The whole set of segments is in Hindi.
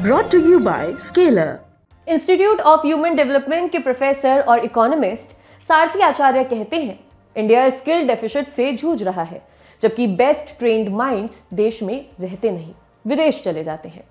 brought to you by Scalar। Institute of human development के प्रोफेसर और इकोनॉमिस्ट सारथी आचार्य कहते हैं, इंडिया स्किल डेफिसिट से जूझ रहा है, जबकि बेस्ट ट्रेन्ड माइंड्स देश में रहते नहीं, विदेश चले जाते हैं।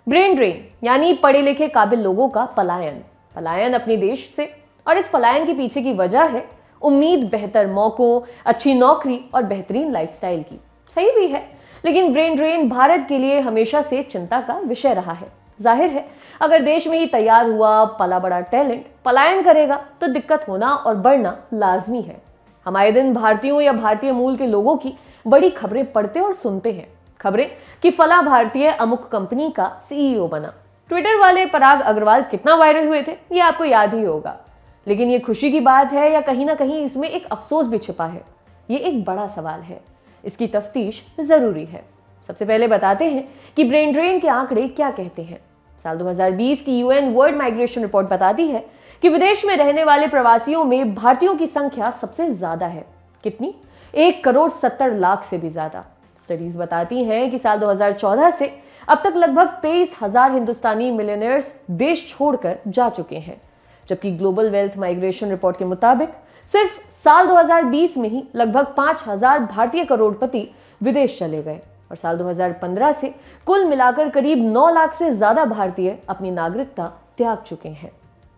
ब्रेन ड्रेन यानी पढ़े लिखे काबिल लोगों का पलायन अपने देश से, और इस पलायन के पीछे की वजह है उम्मीद बेहतर मौकों, अच्छी नौकरी और बेहतरीन लाइफस्टाइल की। सही भी है, लेकिन ब्रेन ड्रेन भारत के लिए हमेशा से चिंता का विषय रहा है। जाहिर है, अगर देश में ही तैयार हुआ पला बड़ा टैलेंट पलायन करेगा तो दिक्कत होना और बढ़ना लाजमी है। हम आए दिन भारतीयों या भारतीय मूल के लोगों की बड़ी खबरें पढ़ते और सुनते हैं। खबरें कि फला भारतीय अमुक कंपनी का सीईओ बना। ट्विटर वाले पराग अग्रवाल कितना वायरल हुए थे ये आपको याद ही होगा। लेकिन ये खुशी की बात है या कहीं ना कहीं इसमें एक अफसोस भी छिपा है? ये एक बड़ा सवाल है, इसकी तफ्तीश जरूरी है। सबसे पहले बताते हैं कि ब्रेन ड्रेन के आंकड़े क्या कहते हैं। साल 2020 की यूएन वर्ल्ड माइग्रेशन रिपोर्ट बताती है कि विदेश में रहने वाले प्रवासियों में भारतीयों की संख्या सबसे ज्यादा है। कितनी? 1,70,00,000 से भी ज्यादा। स्टडीज बताती हैं कि साल 2014 से अब तक लगभग 23,000 हिंदुस्तानी मिलियनेयर्स देश छोड़कर जा चुके हैं, जबकि ग्लोबल वेल्थ माइग्रेशन रिपोर्ट के मुताबिक सिर्फ साल 2020 में ही लगभग 5,000 भारतीय करोड़पति विदेश चले गए, और साल 2015 से कुल मिलाकर करीब 9 लाख से ज्यादा भारतीय अपनी नागरिकता त्याग चुके हैं।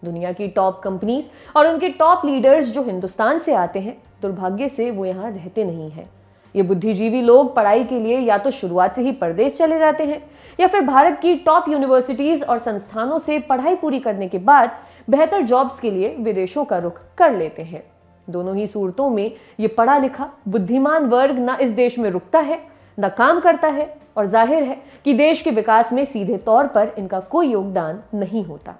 दुनिया की टॉप कंपनीज और उनके टॉप लीडर्स जो हिंदुस्तान से आते हैं, दुर्भाग्य से वो यहाँ रहते नहीं हैं। ये बुद्धिजीवी लोग पढ़ाई के लिए या तो शुरुआत से ही परदेश चले जाते हैं, या फिर भारत की टॉप यूनिवर्सिटीज और संस्थानों से पढ़ाई पूरी करने के बाद बेहतर जॉब्स के लिए विदेशों का रुख कर लेते हैं। दोनों ही सूरतों में ये पढ़ा लिखा बुद्धिमान वर्ग ना इस देश में रुकता है, ना काम करता है, और जाहिर है कि देश के विकास में सीधे तौर पर इनका कोई योगदान नहीं होता।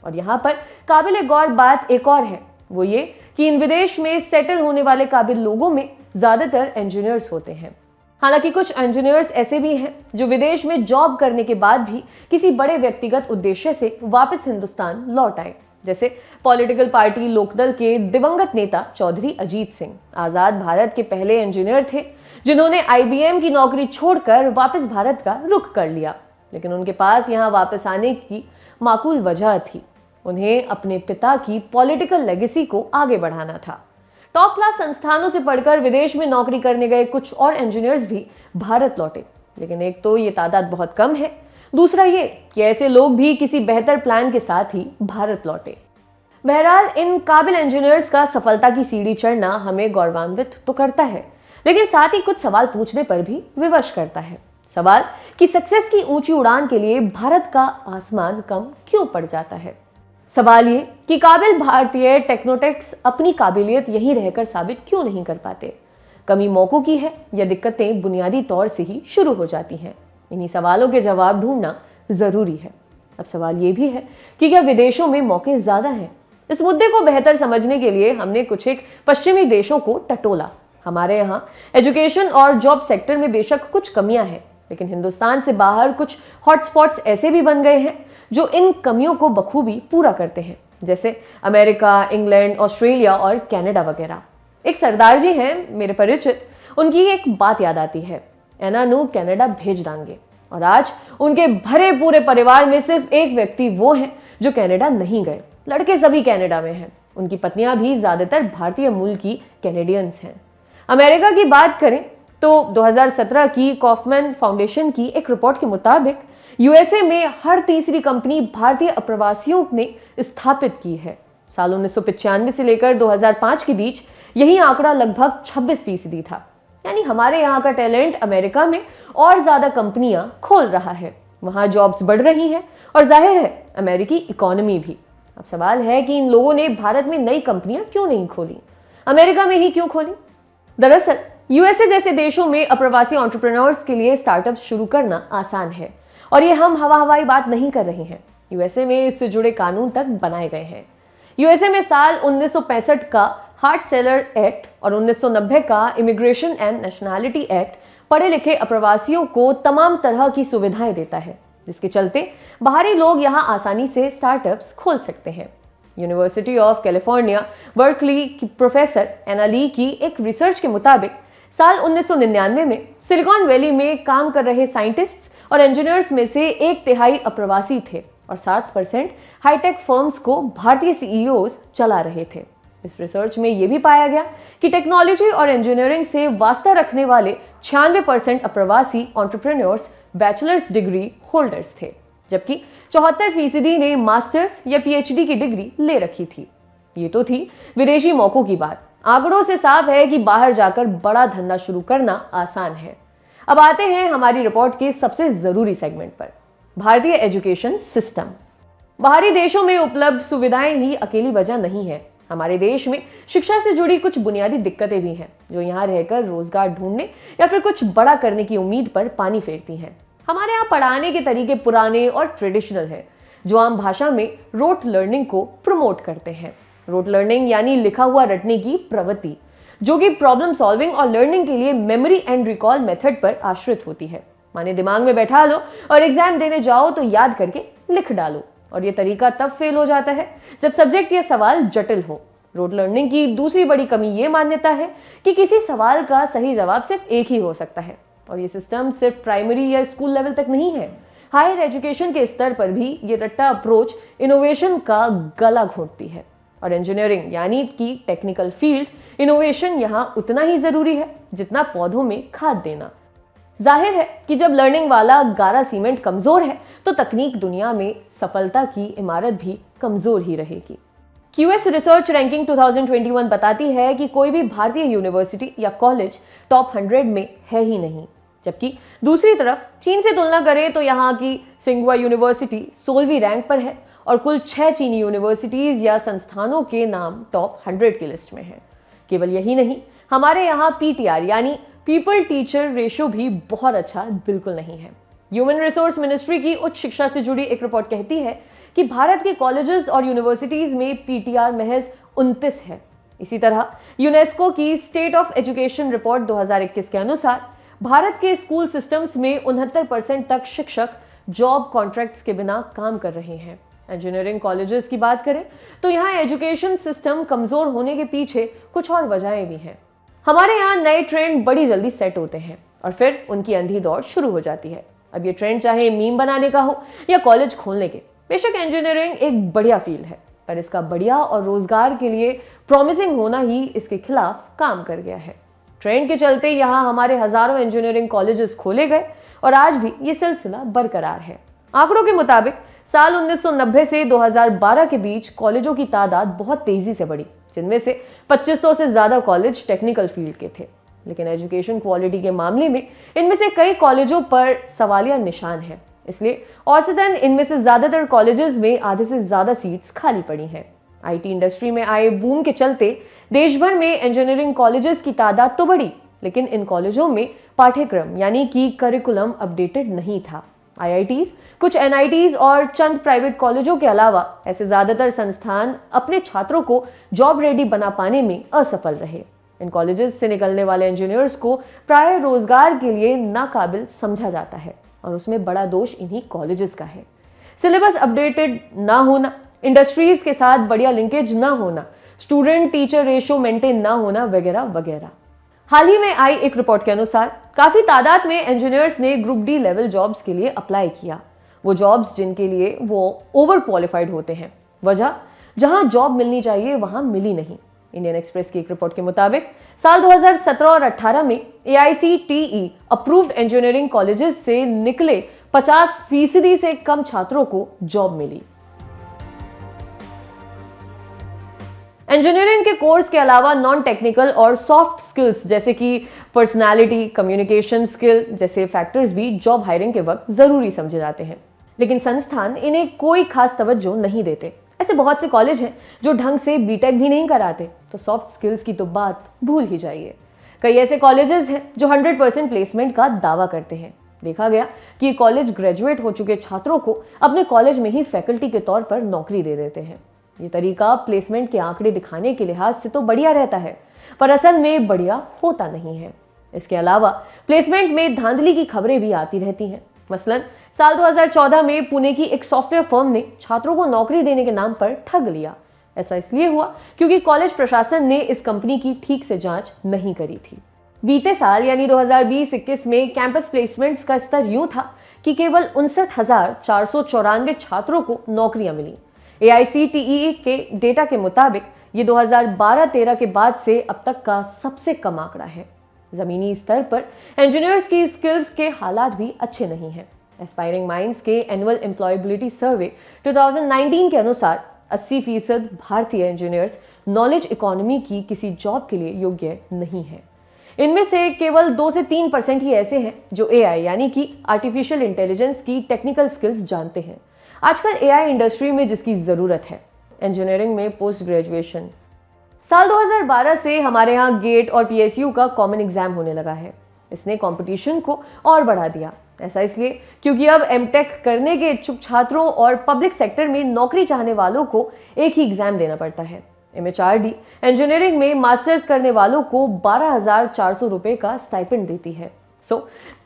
और यहाँ पर काबिल गौर बात एक और है, वो ये कि इन विदेश में सेटल होने वाले काबिल लोगों में ज्यादातर इंजीनियर्स होते हैं। हालांकि कुछ इंजीनियर्स ऐसे भी हैं जो विदेश में जॉब करने के बाद भी किसी बड़े व्यक्तिगत उद्देश्य से वापस हिंदुस्तान लौट आए, जैसे पॉलिटिकल पार्टी लोकदल के दिवंगत नेता चौधरी अजीत सिंह आजाद भारत के पहले इंजीनियर थे, जिन्होंने आईबीएम की नौकरी छोड़कर वापस भारत का रुख कर लिया। लेकिन उनके पास यहाँ वापस आने की माकूल वजह थी, उन्हें अपने पिता की पॉलिटिकल लेगेसी को आगे बढ़ाना था। टॉप क्लास संस्थानों से पढ़कर विदेश में नौकरी करने गए कुछ और इंजीनियर्स भी भारत लौटे, लेकिन एक तो ये तादाद बहुत कम है, दूसरा ये कि ऐसे लोग भी किसी बेहतर प्लान के साथ ही भारत लौटे। बहरहाल इन काबिल इंजीनियर्स का सफलता की सीढ़ी चढ़ना हमें गौरवान्वित तो करता है, लेकिन साथ ही कुछ सवाल पूछने पर भी विवश करता है। सवाल कि सक्सेस की ऊंची उड़ान के लिए भारत का आसमान कम क्यों पड़ जाता है। सवाल ये कि काबिल भारतीय टेक्नोटेक्स अपनी काबिलियत यहीं रहकर साबित क्यों नहीं कर पाते। कमी मौकों की है या दिक्कतें बुनियादी तौर से ही शुरू हो जाती हैं। इन्हीं सवालों के जवाब ढूंढना जरूरी है। अब सवाल ये भी है कि क्या विदेशों में मौके ज्यादा हैं। इस मुद्दे को बेहतर समझने के लिए हमने कुछ एक पश्चिमी देशों को टटोला। हमारे यहाँ एजुकेशन और जॉब सेक्टर में बेशक कुछ कमियां हैं, लेकिन हिंदुस्तान से बाहर कुछ हॉटस्पॉट्स ऐसे भी बन गए हैं जो इन कमियों को बखूबी पूरा करते हैं, जैसे अमेरिका, इंग्लैंड, ऑस्ट्रेलिया और कनाडा वगैरह। एक सरदार जी हैं मेरे परिचित, उनकी एक बात याद आती है, एना नू कनाडा भेज देंगे। और आज उनके भरे पूरे परिवार में सिर्फ एक व्यक्ति वो हैं जो कनाडा नहीं गए। लड़के सभी कनाडा में हैं, उनकी पत्नियां भी ज्यादातर भारतीय मूल की कैनेडियंस हैं। अमेरिका की बात करें तो 2017 की कॉफमैन फाउंडेशन की एक रिपोर्ट के मुताबिक यूएसए में हर तीसरी कंपनी भारतीय अप्रवासियों ने स्थापित की है। साल 1995 से लेकर 2005 के बीच यही आंकड़ा लगभग 26% था। यानी हमारे यहाँ का टैलेंट अमेरिका में और ज्यादा कंपनियां खोल रहा है, वहां जॉब्स बढ़ रही हैं और जाहिर है अमेरिकी इकोनॉमी भी। अब सवाल है कि इन लोगों ने भारत में नई कंपनियां क्यों नहीं खोली, अमेरिका में ही क्यों खोली। दरअसल यूएसए जैसे देशों में अप्रवासी एंटरप्रेन्योर्स के लिए स्टार्टअप्स शुरू करना आसान है, और ये हम हवाई बात नहीं कर रहे हैं। यूएसए में इससे जुड़े कानून तक बनाए गए हैं। यूएसए में साल 1965 का हार्ट सेलर एक्ट और 1990 का इमिग्रेशन एंड नेशनैलिटी एक्ट पढ़े लिखे अप्रवासियों को तमाम तरह की सुविधाएं देता है, जिसके चलते बाहरी लोग यहां आसानी से स्टार्टअप्स खोल सकते हैं। यूनिवर्सिटी ऑफ कैलिफोर्निया बर्कली की प्रोफेसर एना ली की एक रिसर्च के मुताबिक साल 1999 में सिलिकॉन वैली में काम कर रहे साइंटिस्ट्स और इंजीनियर्स में से 1/3 अप्रवासी थे और 60% हाईटेक फर्म्स को भारतीय सीईओज चला रहे थे। इस रिसर्च में यह भी पाया गया कि टेक्नोलॉजी और इंजीनियरिंग से वास्ता रखने वाले 96% अप्रवासी एंटरप्रेन्योर्स बैचलर्स डिग्री होल्डर्स थे, जबकि 74% ने मास्टर्स या पीएचडी की डिग्री ले रखी थी। ये तो थी विदेशी मौकों की बात। आंकड़ों से साफ है कि बाहर जाकर बड़ा धंधा शुरू करना आसान है। अब आते हैं हमारी रिपोर्ट के सबसे जरूरी सेगमेंट पर, भारतीय एजुकेशन सिस्टम। बाहरी देशों में उपलब्ध सुविधाएं ही अकेली वजह नहीं है। हमारे देश में शिक्षा से जुड़ी कुछ बुनियादी दिक्कतें भी हैं, जो यहाँ रहकर रोजगार ढूंढने या फिर कुछ बड़ा करने की उम्मीद पर पानी फेरती हैं। हमारे यहाँ पढ़ाने के तरीके पुराने और ट्रेडिशनल हैं, जो आम भाषा में रोट लर्निंग को प्रमोट करते हैं। रोट लर्निंग यानी लिखा हुआ रटने की प्रवृत्ति, जो कि प्रॉब्लम सॉल्विंग और लर्निंग के लिए मेमोरी एंड रिकॉल मेथड पर आश्रित होती है। माने दिमाग में बैठा लो और एग्जाम देने जाओ तो याद करके लिख डालो, और ये तरीका तब फेल हो जाता है जब सब्जेक्ट या सवाल जटिल हो। रोट लर्निंग की दूसरी बड़ी कमी ये मान्यता है कि किसी सवाल का सही जवाब सिर्फ एक ही हो सकता है, और ये सिस्टम सिर्फ प्राइमरी या स्कूल लेवल तक नहीं है। हायर एजुकेशन के स्तर पर भी ये रट्टा अप्रोच इनोवेशन का गला घोंटती है, और इंजीनियरिंग यानी कि टेक्निकल फील्ड इनोवेशन यहाँ उतना ही जरूरी है जितना पौधों में खाद देना। जाहिर है कि जब लर्निंग वाला गारा सीमेंट कमजोर है तो तकनीक दुनिया में सफलता की इमारत भी कमजोर ही रहेगी। क्यूएस रिसर्च रैंकिंग 2021 बताती है कि कोई भी भारतीय यूनिवर्सिटी या कॉलेज टॉप 100 में है ही नहीं, जबकि दूसरी तरफ चीन से तुलना करें तो यहाँ की सिंघुआ यूनिवर्सिटी 16वीं रैंक पर है और कुल 6 चीनी यूनिवर्सिटीज या संस्थानों के नाम टॉप 100 की लिस्ट में है। केवल यही नहीं, हमारे यहाँ पीटीआर यानी पीपल टीचर रेशियो भी बहुत अच्छा बिल्कुल नहीं है। ह्यूमन रिसोर्स मिनिस्ट्री की उच्च शिक्षा से जुड़ी एक रिपोर्ट कहती है कि भारत के कॉलेजेस और यूनिवर्सिटीज में पीटीआर महज 29 है। इसी तरह यूनेस्को की स्टेट ऑफ एजुकेशन रिपोर्ट 2021 के अनुसार भारत के स्कूल सिस्टम्स में 69% तक शिक्षक जॉब कॉन्ट्रैक्ट्स के बिना काम कर रहे हैं। इंजीनियरिंग कॉलेजेस की बात करें तो यहाँ एजुकेशन सिस्टम कमजोर होने के पीछे कुछ और वजहें भी हैं। हमारे यहाँ नए ट्रेंड बड़ी जल्दी सेट होते हैं और फिर उनकी अंधी दौड़ शुरू हो जाती है। अब ये ट्रेंड चाहे मीम बनाने का हो या कॉलेज खोलने के। बेशक इंजीनियरिंग एक बढ़िया फील्ड है, पर इसका बढ़िया और रोजगार के लिए प्रॉमिसिंग होना ही इसके खिलाफ काम कर गया है। ट्रेंड के चलते यहाँ हमारे हजारों इंजीनियरिंग कॉलेजेस खोले गए और आज भी ये सिलसिला बरकरार है। आंकड़ों के मुताबिक साल 1990 से 2012 के बीच कॉलेजों की तादाद बहुत तेजी से बढ़ी, जिनमें से 2500 से ज्यादा कॉलेज टेक्निकल फील्ड के थे। लेकिन एजुकेशन क्वालिटी के मामले में इनमें से कई कॉलेजों पर सवालिया निशान है। इसलिए औसतन इनमें से ज्यादातर कॉलेजेस में आधे से ज्यादा सीट्स खाली पड़ी हैं। आईटी इंडस्ट्री में आए बूम के चलते देश भर में इंजीनियरिंग कॉलेजेस की तादाद तो बढ़ी, लेकिन इन कॉलेजों में पाठ्यक्रम यानी कि करिकुलम अपडेटेड नहीं था। आईआईटीज, कुछ एनआईटीज और चंद प्राइवेट कॉलेजों के अलावा ऐसे ज्यादातर संस्थान अपने छात्रों को जॉब रेडी बना पाने में असफल रहे। इन कॉलेजेस से निकलने वाले इंजीनियर्स को प्राय रोजगार के लिए नाकाबिल समझा जाता है, और उसमें बड़ा दोष इन्हीं कॉलेजेस का है। सिलेबस अपडेटेड ना होना, इंडस्ट्रीज के साथ बढ़िया लिंकेज ना होना, स्टूडेंट टीचर रेशियो मेंटेन ना होना वगैरह वगैरह। हाल ही में आई एक रिपोर्ट के अनुसार काफी तादाद में इंजीनियर्स ने ग्रुप डी लेवल जॉब्स के लिए अप्लाई किया, वो जॉब्स जिनके लिए वो ओवर क्वालिफाइड होते हैं। वजह, जहां जॉब मिलनी चाहिए वहां मिली नहीं। इंडियन एक्सप्रेस की एक रिपोर्ट के मुताबिक साल 2017 और 18 में AICTE अप्रूव्ड इंजीनियरिंग कॉलेजेस से निकले 50% से कम छात्रों को जॉब मिली। इंजीनियरिंग के कोर्स के अलावा नॉन टेक्निकल और सॉफ्ट स्किल्स जैसे कि पर्सनालिटी, कम्युनिकेशन स्किल जैसे फैक्टर्स भी जॉब हायरिंग के वक्त जरूरी समझे जाते हैं, लेकिन संस्थान इन्हें कोई खास तवज्जो नहीं देते। ऐसे बहुत से कॉलेज हैं जो ढंग से बीटेक भी नहीं कराते, तो सॉफ्ट स्किल्स की तो बात भूल ही जाइए। कई ऐसे कॉलेजेस हैं जो 100% प्लेसमेंट का दावा करते हैं। देखा गया कि ये कॉलेज ग्रेजुएट हो चुके छात्रों को अपने कॉलेज में ही फैकल्टी के तौर पर नौकरी दे देते हैं। ये तरीका प्लेसमेंट के आंकड़े दिखाने के लिहाज से तो बढ़िया रहता है, पर असल में बढ़िया होता नहीं है। इसके अलावा प्लेसमेंट में धांधली की खबरें भी आती रहती हैं। मसलन साल 2014 में पुणे की एक सॉफ्टवेयर फर्म ने छात्रों को नौकरी देने के नाम पर ठग लिया। ऐसा इसलिए हुआ क्योंकि कॉलेज प्रशासन ने इस कंपनी की ठीक से जांच नहीं करी थी। बीते साल यानी 2020-21 में कैंपस प्लेसमेंट्स का स्तर यूं था कि केवल 59,494 छात्रों को नौकरियां मिली। AICTE के डेटा के मुताबिक ये 2012-13 के बाद से अब तक का सबसे कम आंकड़ा है। जमीनी स्तर पर इंजीनियर्स की स्किल्स के हालात भी अच्छे नहीं हैं। एस्पायरिंग माइंड्स के एनुअल एम्प्लॉयबिलिटी सर्वे 2019 के अनुसार 80% भारतीय इंजीनियर्स नॉलेज इकोनॉमी की किसी जॉब के लिए योग्य नहीं है। इनमें से केवल 2 से 3% ही ऐसे हैं जो AI यानी कि आर्टिफिशियल इंटेलिजेंस की टेक्निकल स्किल्स जानते हैं। आजकल AI इंडस्ट्री में जिसकी जरूरत है। इंजीनियरिंग में पोस्ट ग्रेजुएशन। साल 2012 से हमारे यहाँ गेट और PSU का कॉमन एग्जाम होने लगा है। इसने कंपटीशन को और बढ़ा दिया। ऐसा इसलिए क्योंकि अब MTech करने के इच्छुक छात्रों और पब्लिक सेक्टर में नौकरी चाहने वालों को एक ही एग्जाम देना पड़ता है। MHRD इंजीनियरिंग में मास्टर्स करने वालों को 12,400 रुपए का स्टाइपेंड देती है।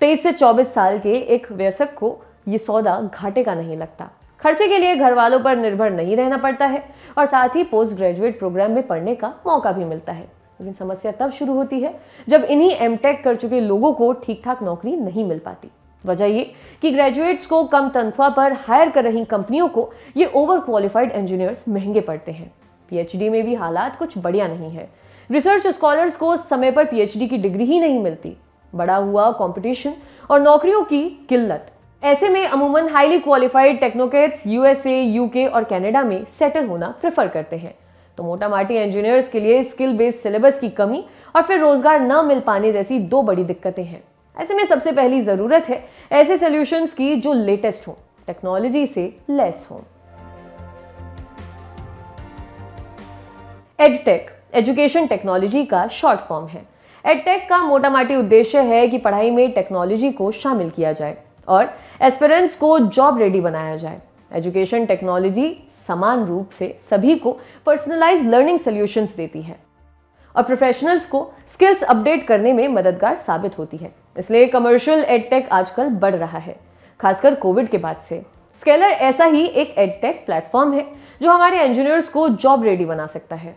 23 से 24 साल के एक वयस्क को ये सौदा घाटे का नहीं लगता। खर्चे के लिए घर वालों पर निर्भर नहीं रहना पड़ता है और साथ ही पोस्ट ग्रेजुएट प्रोग्राम में पढ़ने का मौका भी मिलता है। लेकिन समस्या तब शुरू होती है जब इन्हीं MTech कर चुके लोगों को ठीक ठाक नौकरी नहीं मिल पाती। वजह ये कि ग्रेजुएट्स को कम तनख्वाह पर हायर कर रही कंपनियों को ये ओवर क्वालिफाइड इंजीनियर्स महंगे पड़ते हैं। PhD में भी हालात कुछ बढ़िया नहीं है। रिसर्च स्कॉलर्स को समय पर PhD की डिग्री ही नहीं मिलती। बढ़ा हुआ कंपटीशन और नौकरियों की किल्लत। ऐसे में अमूमन highly qualified technocrats USA, UK और कनाडा में सेटल होना प्रेफर करते हैं। तो मोटा माटी इंजीनियर्स के लिए स्किल बेस्ड सिलेबस की कमी और फिर रोजगार न मिल पाने जैसी दो बड़ी दिक्कतें हैं। ऐसे में सबसे पहली जरूरत है ऐसे सॉल्यूशंस की जो लेटेस्ट हो, टेक्नोलॉजी से लेस हो। एडटेक एजुकेशन टेक्नोलॉजी का शॉर्ट फॉर्म है। एडटेक का मोटा माटी उद्देश्य है कि पढ़ाई में टेक्नोलॉजी को शामिल किया जाए और एस्पिरेंट्स को जॉब रेडी बनाया जाए। एजुकेशन टेक्नोलॉजी समान रूप से सभी को पर्सनलाइज्ड लर्निंग सॉल्यूशंस देती है और प्रोफेशनल्स को स्किल्स अपडेट करने में मददगार साबित होती है। इसलिए कमर्शियल एडटेक आजकल बढ़ रहा है, खासकर कोविड के बाद से। स्केलर ऐसा ही एक एडटेक प्लेटफॉर्म है जो हमारे इंजीनियर्स को जॉब रेडी बना सकता है।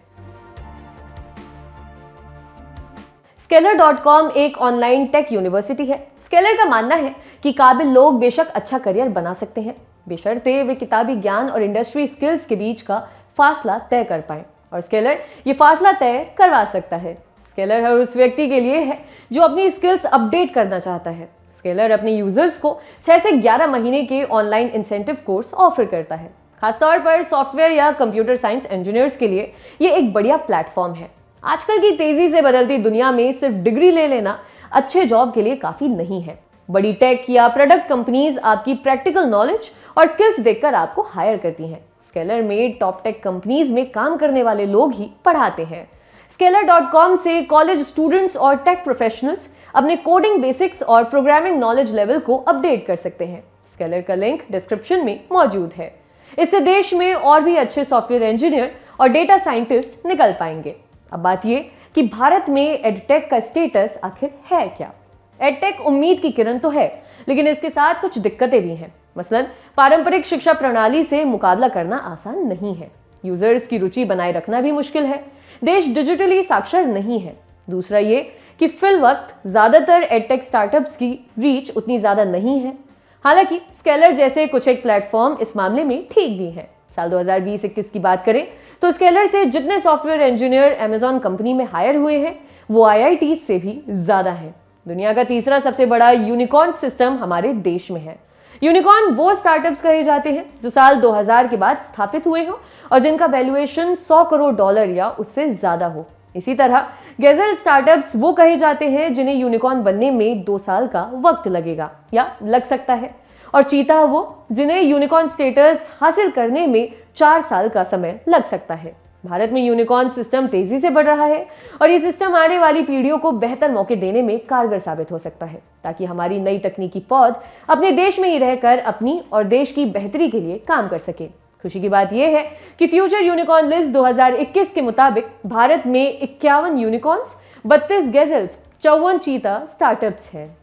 Scalar.com एक ऑनलाइन टेक यूनिवर्सिटी है। स्केलर का मानना है कि काबिल लोग बेशक अच्छा करियर बना सकते हैं, बेशर्ते वे किताबी ज्ञान और इंडस्ट्री स्किल्स के बीच का फासला तय कर पाएं, और स्केलर ये फासला तय करवा सकता है। स्केलर हर उस व्यक्ति के लिए है जो अपनी स्किल्स अपडेट करना चाहता है। स्केलर अपने यूजर्स को 6 से 11 महीने के ऑनलाइन इंसेंटिव कोर्स ऑफर करता है। खासतौर पर सॉफ्टवेयर या कंप्यूटर साइंस इंजीनियर्स के लिए ये एक बढ़िया प्लेटफॉर्म है। आजकल की तेजी से बदलती दुनिया में सिर्फ डिग्री ले लेना अच्छे जॉब के लिए काफी नहीं है। बड़ी टेक या प्रोडक्ट कंपनीज आपकी प्रैक्टिकल नॉलेज और स्किल्स देखकर आपको हायर करती हैं। स्केलर में टॉप टेक कंपनीज में काम करने वाले लोग ही पढ़ाते हैं। Scalar.com से कॉलेज स्टूडेंट्स और टेक प्रोफेशनल्स अपने कोडिंग बेसिक्स और प्रोग्रामिंग नॉलेज लेवल को अपडेट कर सकते हैं। स्केलर का लिंक डिस्क्रिप्शन में मौजूद है। इससे देश में और भी अच्छे सॉफ्टवेयर इंजीनियर और डेटा साइंटिस्ट निकल पाएंगे। अब बात ये कि भारत में एडटेक का स्टेटस आखिर है क्या? एडटेक उम्मीद की किरण तो है, लेकिन इसके साथ कुछ दिक्कतें भी हैं। मसलन पारंपरिक शिक्षा प्रणाली से मुकाबला करना आसान नहीं है। यूजर्स की रुचि बनाए रखना भी मुश्किल है। देश डिजिटली साक्षर नहीं है। दूसरा ये कि फिल वक्त ज्यादातर एडटेक स्टार्टअप्स की रीच उतनी ज्यादा नहीं है। हालांकि स्केलर जैसे कुछ एक प्लेटफॉर्म इस मामले में ठीक भी है। साल 2020-21 की बात करें तो स्केलर से जितने सॉफ्टवेयर इंजीनियर अमेजॉन कंपनी में हायर हुए हैं वो IIT से भी ज्यादा हैं। दुनिया का तीसरा सबसे बड़ा यूनिकॉर्न सिस्टम हमारे देश में है। यूनिकॉर्न वो स्टार्टअप्स कहे जाते हैं जो साल 2000 के बाद स्थापित हुए हो और जिनका वैल्यूएशन $100 करोड़ या उससे ज्यादा हो। इसी तरह गैजेल स्टार्टअप्स वो कहे जाते हैं जिन्हें यूनिकॉर्न बनने में 2 साल का वक्त लगेगा या लग सकता है, और चीता वो जिन्हें यूनिकॉर्न स्टेटस हासिल करने में 4 साल का समय लग सकता है। भारत में यूनिकॉर्न सिस्टम तेजी से बढ़ रहा है और ये सिस्टम आने वाली पीढ़ियों को बेहतर मौके देने में कारगर साबित हो सकता है, ताकि हमारी नई तकनीकी पौध अपने देश में ही रहकर अपनी और देश की बेहतरी के लिए काम कर सके। खुशी की बात यह है कि फ्यूचर यूनिकॉर्न लिस्ट 2021 के मुताबिक भारत में 51 यूनिकॉर्न्स, 32 गैजेल्स, 54 चीता स्टार्टअप्स हैं।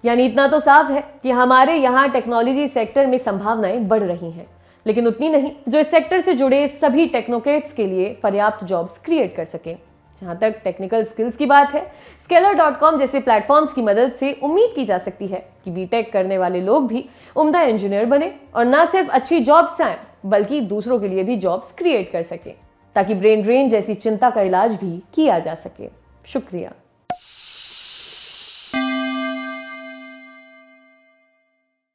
यानी इतना तो साफ है कि हमारे यहाँ टेक्नोलॉजी सेक्टर में संभावनाएं बढ़ रही हैं, लेकिन उतनी नहीं जो इस सेक्टर से जुड़े सभी टेक्नोक्रेट्स के लिए पर्याप्त जॉब्स क्रिएट कर सके। जहां तक टेक्निकल स्किल्स की बात है, स्केलर.com जैसे प्लेटफॉर्म्स की मदद से उम्मीद की जा सकती है कि बीटेक करने वाले लोग भी उम्दा इंजीनियर बने और न सिर्फ अच्छी जॉब्स आए बल्कि दूसरों के लिए भी जॉब्स क्रिएट कर सके, ताकि ब्रेन ड्रेन जैसी चिंता का इलाज भी किया जा सके। शुक्रिया।